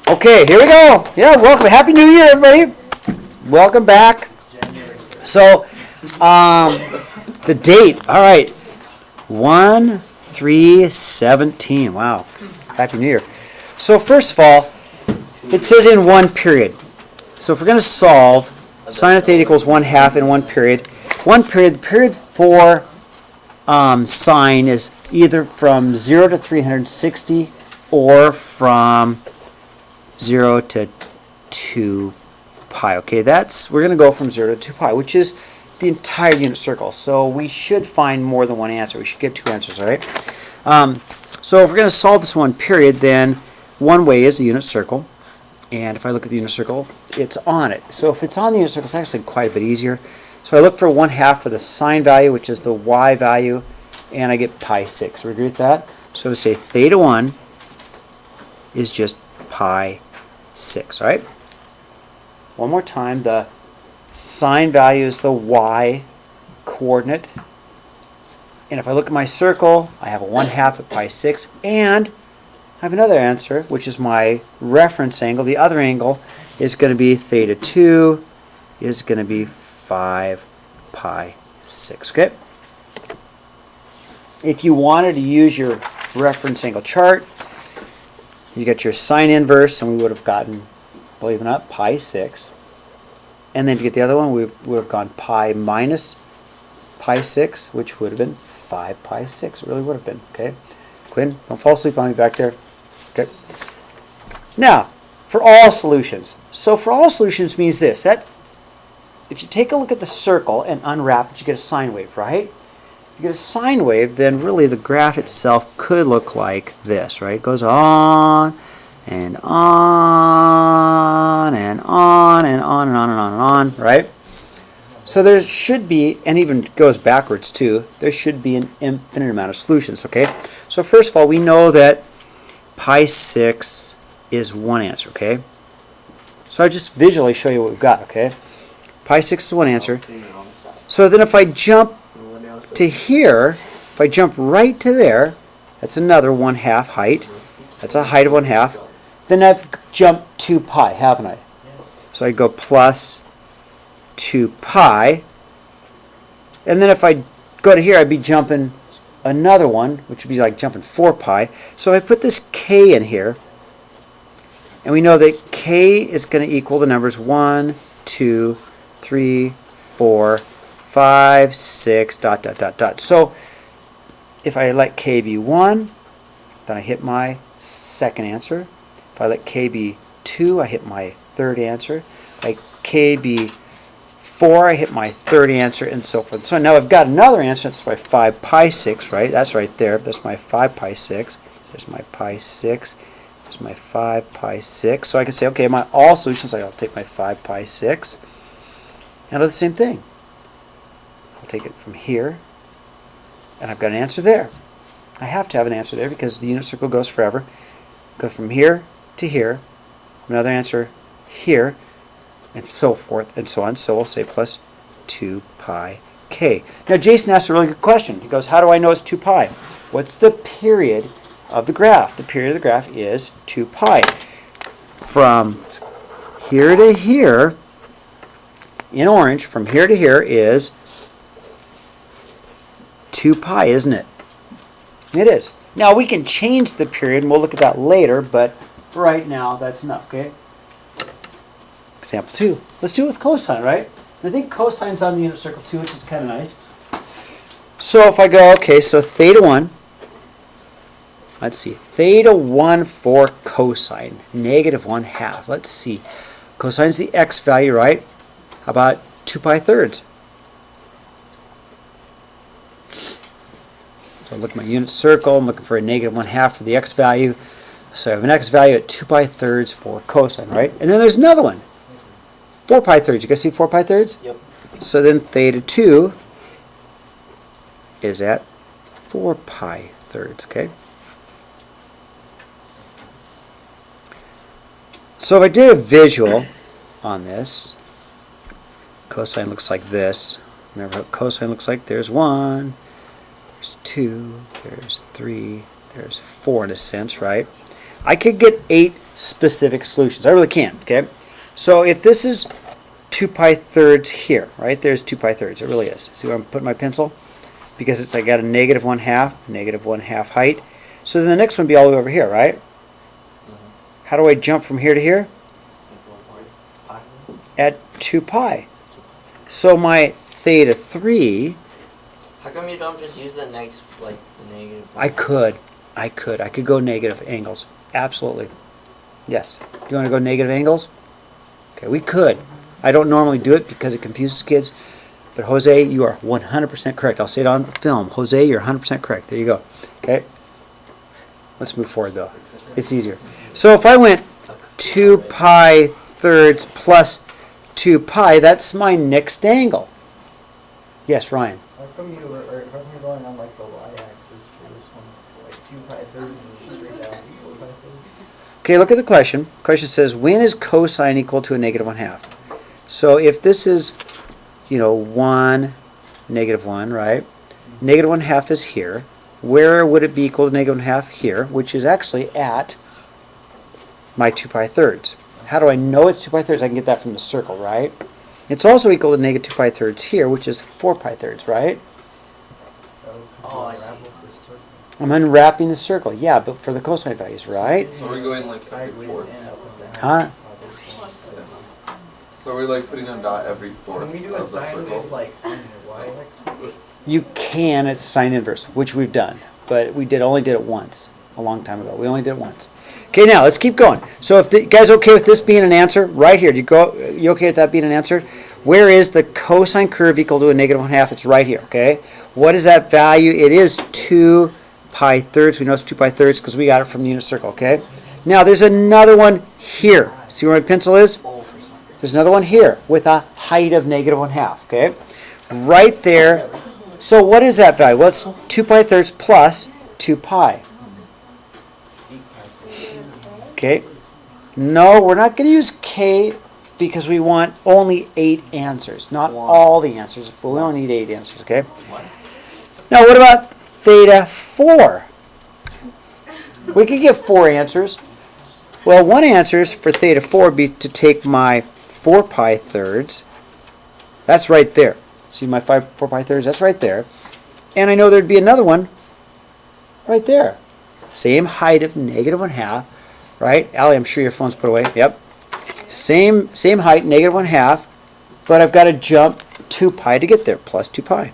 Okay, here we go. Yeah, welcome. Happy New Year, everybody. Welcome back. So, the date. All right, 1/3/17. Wow, Happy New Year. So first of all, it says in one period. So if we're going to solve sine of theta equals 1/2 in one period, the period for sine is either from 0 to 360 or from 0 to 2 pi. Okay, we're going to go from 0 to 2 pi, which is the entire unit circle. So we should find more than one answer. We should get two answers, all right? So if we're going to solve this one period, then one way is the unit circle. And if I look at the unit circle, it's on it. So if it's on the unit circle, it's actually quite a bit easier. So I look for 1/2 for the sine value, which is the y value, and I get pi 6. We agree with that? So we say theta 1 is just pi 6, all right? One more time, the sine value is the y coordinate. And if I look at my circle, I have a 1/2 at pi 6, and I have another answer, which is my reference angle. The other angle is going to be theta 2 is going to be 5 pi 6, okay? If you wanted to use your reference angle chart, you get your sine inverse, and we would have gotten, believe it or not, pi 6. And then to get the other one, we would have gone pi minus pi 6, which would have been 5 pi 6. It really would have been, okay? Quinn, don't fall asleep on me back there. Okay. Now, for all solutions. So for all solutions means this, that if you take a look at the circle and unwrap it, you get a sine wave, right? You get a sine wave, then really the graph itself could look like this, right? It goes on and on and on and on and on and on and on, right? So there should be, and even goes backwards too, there should be an infinite amount of solutions, okay? So first of all, we know that pi 6 is one answer, okay? So I just visually show you what we've got, okay? Pi 6 is one answer. So then if I jump to here, if I jump right to there, that's another 1/2 height. That's a height of 1/2. Then I've jumped 2 pi, haven't I? So I go plus 2 pi. And then if I go to here, I'd be jumping another one, which would be like jumping 4 pi. So if I put this k in here, and we know that k is going to equal the numbers 1, 2, 3, 4, 5, 6, dot, dot, dot, dot. So if I let k be 1, then I hit my second answer. If I let k be 2, I hit my third answer. Like k be 4, I hit my third answer, and so forth. So now I've got another answer. That's my 5 pi 6, right? That's right there. That's my 5 pi 6. There's my pi 6. There's my 5 pi 6. So I can say, okay, my all solutions, I'll take my 5 pi 6. And I'll do the same thing. I'll take it from here, and I've got an answer there. I have to have an answer there because the unit circle goes forever. Go from here to here. Another answer here, and so forth and so on. So we'll say plus 2 pi k. Now Jason asked a really good question. He goes, how do I know it's 2 pi? What's the period of the graph? The period of the graph is 2 pi. From here to here, in orange, from here to here is 2 pi, isn't it? It is. Now we can change the period, and we'll look at that later, but for right now, that's enough, okay? Example 2. Let's do it with cosine, right? And I think cosine's on the unit circle too, which is kind of nice. So if I go, okay, so theta 1, let's see, theta 1 for cosine, negative 1/2. Let's see, cosine's the x value, right? How about 2 pi thirds? So I look at my unit circle, I'm looking for a negative 1/2 for the x value. So I have an x value at 2 pi thirds for cosine, right? And then there's another one, 4 pi thirds. You guys see 4 pi thirds? Yep. So then theta 2 is at 4 pi thirds, okay? So if I did a visual on this, cosine looks like this. Remember what cosine looks like? There's 1, there's 2, there's 3, there's 4 in a sense, right? I could get 8 specific solutions. I really can, okay? So if this is 2 pi thirds here, right? There's 2 pi thirds. It really is. See where I'm putting my pencil? Because it's I got a negative 1/2 height. So then the next one would be all the way over here, right? How do I jump from here to here? At 2 pi. So my theta 3, How come you don't just use the next, like, the negative? I could go negative angles. Absolutely. Yes. Do you want to go negative angles? Okay, we could. I don't normally do it because it confuses kids. But Jose, you are 100% correct. I'll say it on film. Jose, you're 100% correct. There you go. Okay? Let's move forward though. It's easier. So if I went 2 pi thirds plus 2 pi, that's my next angle. Yes, Ryan. How come you're going on like the y-axis for this one? Like 2 pi thirds and straight down is 4 pi thirds? Okay, look at the question. The question says, when is cosine equal to a negative 1/2? So if this is, 1, negative 1, right? Negative 1/2 is here. Where would it be equal to negative 1/2? Here, which is actually at my 2 pi thirds. How do I know it's 2 pi thirds? I can get that from the circle, right? It's also equal to negative 2 pi thirds here, which is 4 pi thirds, right? Oh, I see. I'm unwrapping the circle. Yeah, but for the cosine values, right? So we're going like every Sideways fourth. and up and down. Huh? So we're like putting a dot every fourth Can we do a of the sine circle. wave like on the y-axis? You can, it's sine inverse, which we've done. But we only did it once, a long time ago. We only did it once. Okay, now let's keep going. So if the you guys okay with this being an answer? Right here. You okay with that being an answer? Where is the cosine curve equal to a negative 1/2? It's right here, okay? What is that value? It is 2 pi thirds. We know it's 2 pi thirds because we got it from the unit circle, okay? Now there's another one here. See where my pencil is? There's another one here with a height of negative 1/2, okay? Right there. So what is that value? Well, it's 2 pi thirds plus 2 pi. Okay. No, we're not going to use k because we want only 8 answers. Not all the answers, but we only need 8 answers, okay? Now what about theta 4? We could get 4 answers. Well, one answer is for theta 4 would be to take my 4 pi thirds. That's right there. See my 4 pi thirds? That's right there. And I know there'd be another one right there. Same height of negative 1/2, right? Allie, I'm sure your phone's put away. Yep. Same height, negative 1/2, but I've got to jump 2 pi to get there, plus 2 pi.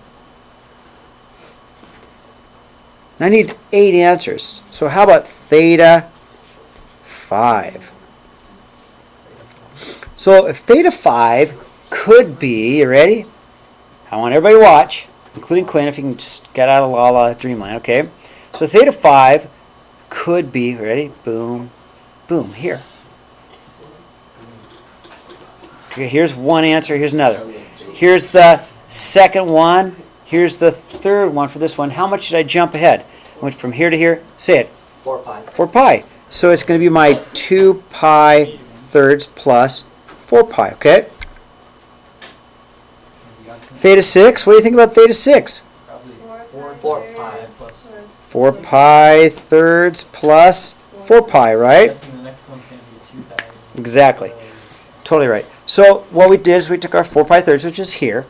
And I need 8 answers. So how about theta 5? So if theta 5 could be, you ready? I want everybody to watch, including Quinn, if you can just get out of La La Dreamland, okay? So theta 5 could be, ready? Boom, boom, here. Okay, here's one answer, here's another. Here's the second one, here's the third one for this one. How much did I jump ahead? I went from here to here, say it. 4 pi. 4 pi. So it's going to be my 2 pi thirds plus 4 pi, okay? Theta 6, what do you think about theta 6? Probably 4 pi. plus. 4 pi thirds plus 4 pi, right? Guessing the next one's going to be 2 pi. Exactly. Totally right. So what we did is we took our 4 pi thirds, which is here,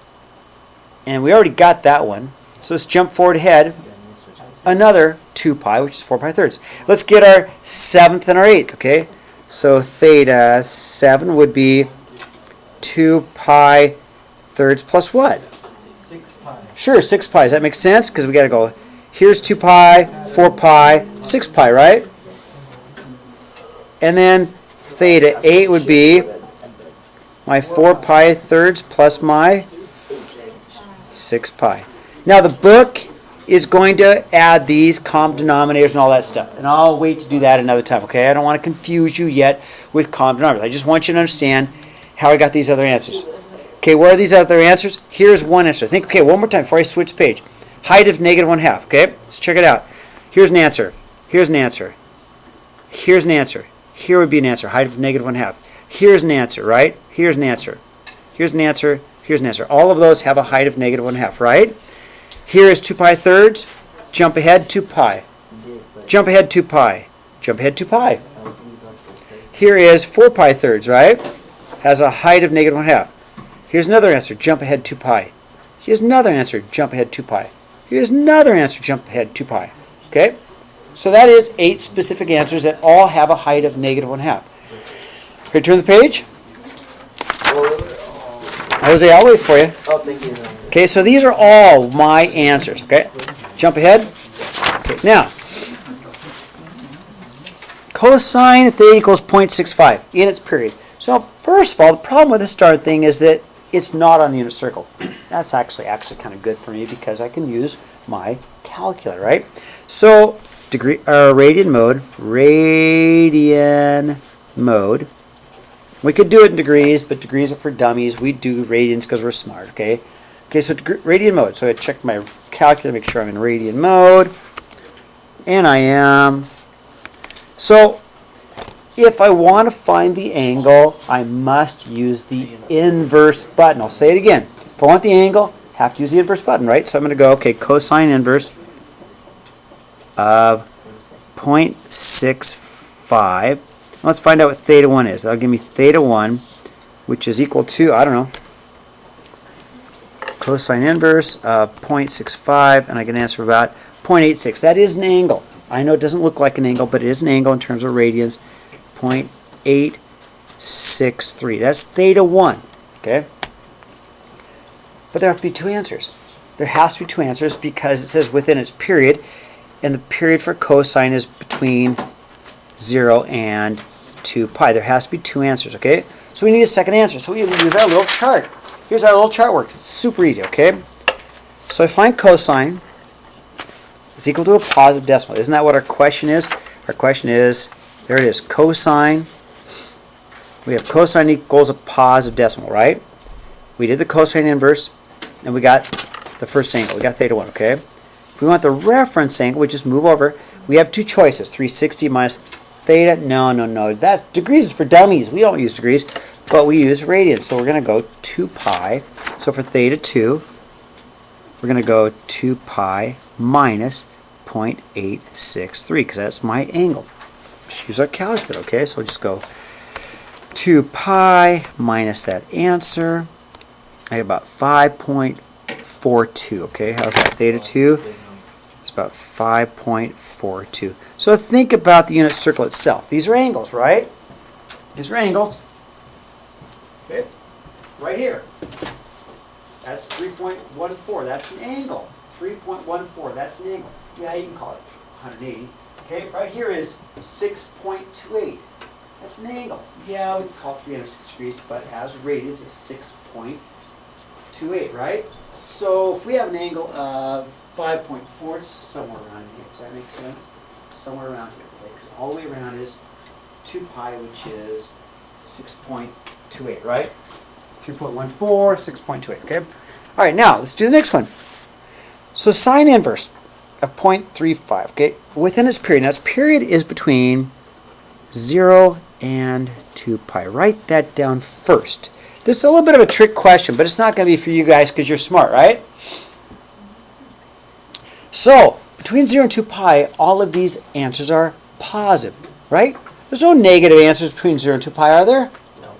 and we already got that one. So let's jump forward ahead. Another 2 pi, which is 4 pi thirds. Let's get our 7th and our 8th, okay? So theta 7 would be 2 pi thirds plus what? 6 pi. Sure, 6 pi. Does that make sense? Because we got to go, here's 2 pi, 4 pi, 6 pi, right? And then theta 8 would be my 4 pi thirds plus my 6 pi. Now the book is going to add these common denominators and all that stuff. And I'll wait to do that another time, okay? I don't want to confuse you yet with common denominators. I just want you to understand how I got these other answers. Okay, where are these other answers? Here's one answer. Think, okay, one more time before I switch page. Height of negative 1/2, okay? Let's check it out. Here's an answer. Here's an answer. Here's an answer. Here would be an answer. Height of negative 1/2. Here's an answer, right? Here's an answer. Here's an answer. Here's an answer. All of those have a height of negative 1/2, right? Here is 2 pi thirds. Jump ahead 2 pi. Jump ahead 2 pi. Jump ahead 2 pi. Here is 4 pi thirds, right? Has a height of negative 1/2. Here's another answer, jump ahead 2 pi. Here's another answer, jump ahead 2 pi. Here's another answer, jump ahead 2 pi. Okay? So that is 8 specific answers that all have a height of negative 1/2. Ready to turn the page? Jose, I'll wait for you. Oh, thank you. Okay, so these are all my answers. Okay? Jump ahead. Okay, now, cosine theta equals 0.65 in its period. So first of all, the problem with this darn thing is that it's not on the unit circle. That's actually kind of good for me because I can use my calculator, right? So radian mode. We could do it in degrees, but degrees are for dummies. We do radians because we're smart, okay? Okay, so radian mode. So I checked my calculator, make sure I'm in radian mode. And I am. So if I want to find the angle, I must use the inverse button. I'll say it again. If I want the angle, I have to use the inverse button, right? So I'm going to go, okay, cosine inverse of 0.65. Let's find out what theta 1 is. That'll give me theta 1, which is equal to, I don't know, cosine inverse of 0.65, and I get an answer of about 0.86. That is an angle. I know it doesn't look like an angle, but it is an angle in terms of radians. 0.863. That's theta 1. Okay? But there have to be 2 answers. There has to be 2 answers because it says within its period, and the period for cosine is between 0 and 2 pi. There has to be 2 answers, okay? So we need a second answer. So we use our little chart. Here's how our little chart works. It's super easy, okay? So I find cosine is equal to a positive decimal. Isn't that what our question is? Our question is, there it is, cosine. We have cosine equals a positive decimal, right? We did the cosine inverse, and we got the first angle. We got theta 1, okay? If we want the reference angle, we just move over. We have 2 choices, 360 minus theta. No. That's degrees is for dummies. We don't use degrees, but we use radians. So we're going to go 2 pi. So for theta 2, we're going to go 2 pi minus 0.863 because that's my angle. Just use our calculator, okay? So we'll just go 2 pi minus that answer. I have about 5.42, okay? How's that? Theta 2? It's about 5.42. So think about the unit circle itself. These are angles, right? These are angles. Okay? Right here. That's 3.14. That's an angle. 3.14. That's an angle. Yeah, you can call it 180. Okay? Right here is 6.28. That's an angle. Yeah, we can call it 360 degrees, but as radians, it's 6.28, right? So if we have an angle of 5.4, it's somewhere around here. Does that make sense? Somewhere around here. Okay? 'Cause all the way around is 2 pi, which is 6.28, right? 3.14, 6.28, okay? All right, now let's do the next one. So sine inverse of 0.35, okay? Within its period. Now its period is between 0 and 2 pi. Write that down first. This is a little bit of a trick question, but it's not going to be for you guys because you're smart, right? So, between 0 and 2 pi, all of these answers are positive, right? There's no negative answers between 0 and 2 pi, are there? No.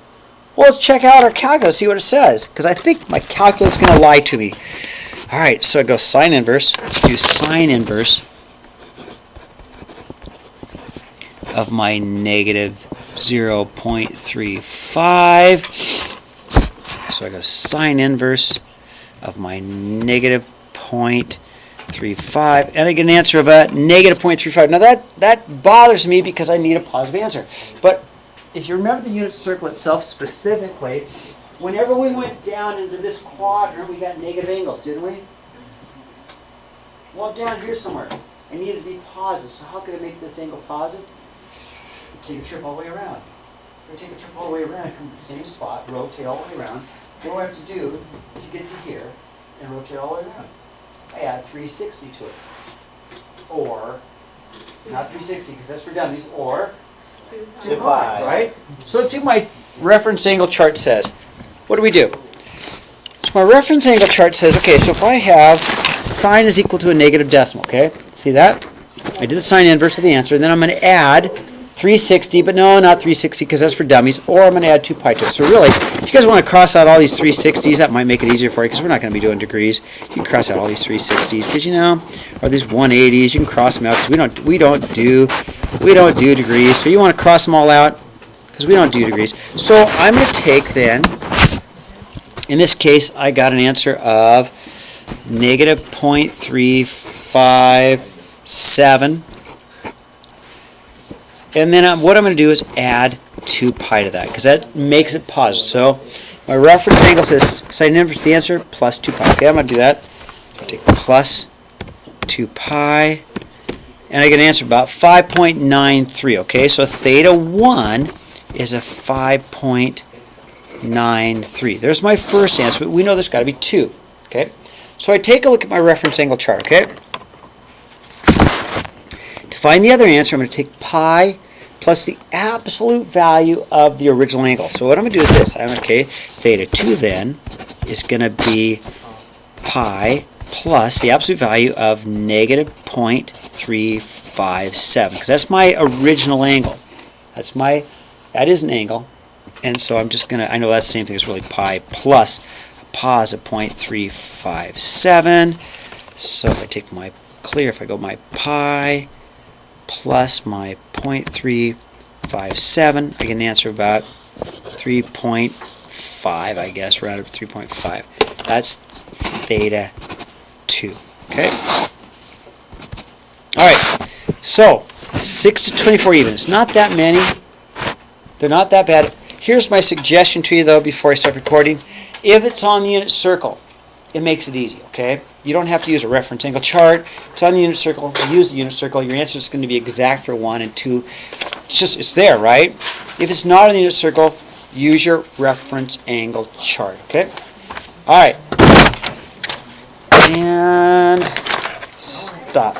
Well, let's check out our calculator, see what it says, because I think my calculator's going to lie to me. All right, so I go sine inverse. Let's do sine inverse of my negative 0.35. So I go sine inverse of my negative 0.35, and I get an answer of a negative 0.35. Now that bothers me because I need a positive answer. But if you remember the unit circle itself specifically, whenever we went down into this quadrant, we got negative angles, didn't we? Well, down here somewhere, I needed to be positive. So how could I make this angle positive? Take a trip all the way around. If I take a trip all the way around, I come to the same spot, rotate all the way around. What do I have to do to get to here and rotate all the way around? I add 360 to it. Or, not 360 because that's for dummies, or 2 pi, right? So let's see what my reference angle chart says. What do? So my reference angle chart says, okay, so if I have sine is equal to a negative decimal, okay? See that? I did the sine inverse of the answer, and then I'm going to add 360, but no, not 360 because that's for dummies, or I'm going to add 2 pi to it. So really, if you guys want to cross out all these 360s, that might make it easier for you because we're not going to be doing degrees. You can cross out all these 360s because, you know, or these 180s, you can cross them out because we don't do degrees. So you want to cross them all out because we don't do degrees. So I'm going to take then, in this case, I got an answer of negative 0.357. And then what I'm going to do is add 2 pi to that because that makes it positive. So my reference angle says sine inverse the answer plus 2 pi. Okay, I'm going to do that. I'll take plus 2 pi. And I get an answer about 5.93. Okay, so theta 1 is a 5.93. There's my first answer, but we know there's got to be 2. Okay, so I take a look at my reference angle chart. Okay, to find the other answer, I'm going to take pi plus the absolute value of the original angle. So what I'm going to do is this. Okay, theta 2 then is going to be pi plus the absolute value of negative 0.357 because that's my original angle. That is an angle. And so I'm just going to, I know that's the same thing as really pi plus a positive 0.357. So if I take my clear, if I go my pi plus my 0.357, I get an answer about 3.5, I guess, rounded to 3.5. That's theta 2. Okay? Alright, so 6 to 24 even. It's not that many. They're not that bad. Here's my suggestion to you, though, before I start recording. If it's on the unit circle, it makes it easy, okay? You don't have to use a reference angle chart. It's on the unit circle. Use the unit circle. Your answer is going to be exact for 1 and 2. It's there, right? If it's not on the unit circle, use your reference angle chart, okay? All right. And stop.